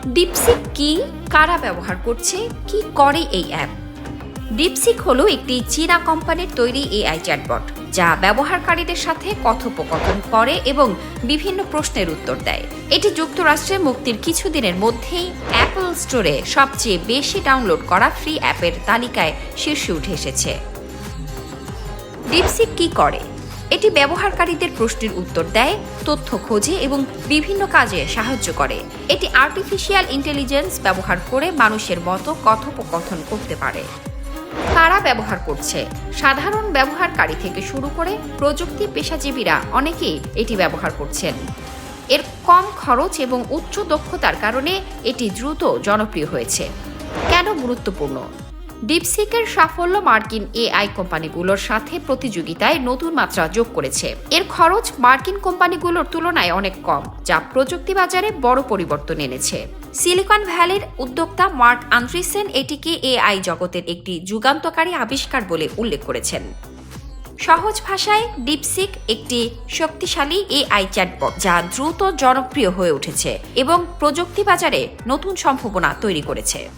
DeepSeek কি, কারা ব্যবহার করছে, কি করে এই অ্যাপ? ডিপসিক হলো একটি চীনা কোম্পানির তৈরি এআই চ্যাটবট, যা ব্যবহারকারীদের সাথে কথোপকথন করে এবং বিভিন্ন প্রশ্নের উত্তর দেয়। এটি যুক্তরাষ্ট্রে মুক্তির কিছুদিনের মধ্যেই অ্যাপল স্টোরে সবচেয়ে বেশি ডাউনলোড করা ফ্রি অ্যাপের তালিকায় শীর্ষে উঠে এসেছে। ডিপসিক কি করে? এটি ব্যবহারকারীদের প্রশ্নের উত্তর দেয়, তথ্য খোঁজে এবং বিভিন্ন কাজে সাহায্য করে। এটি আর্টিফিশিয়াল ইন্টেলিজেন্স ব্যবহার করে মানুষের মতো কথোপকথন করতে পারে। কারা ব্যবহার করছে? সাধারণ ব্যবহারকারী থেকে শুরু করে প্রযুক্তি পেশাজীবীরা অনেকেই এটি ব্যবহার করছেন। এর কম খরচ এবং উচ্চ দক্ষতার কারণে এটি দ্রুত জনপ্রিয় হয়েছে। কেন গুরুত্বপূর্ণ? ডিপসিকের সাফল্য মার্কিন এআই কোম্পানিগুলোর সাথে প্রতিযোগিতায় নতুন মাত্রা যোগ করেছে। এর খরচ মার্কিন কোম্পানিগুলোর তুলনায় অনেক কম, যা প্রযুক্তি বাজারে বড় পরিবর্তন এনেছে। সিলিকন ভ্যালির উদ্যোক্তা মার্ক আন্ড্রিসেন এটিকে এআই জগতের একটি যুগান্তকারী আবিষ্কার বলে উল্লেখ করেছেন। সহজ ভাষায়, ডিপসিক একটি শক্তিশালী এআই চ্যাটবট যা দ্রুত জনপ্রিয় হয়ে উঠেছে এবং প্রযুক্তি বাজারে নতুন সম্ভাবনা তৈরি করেছে।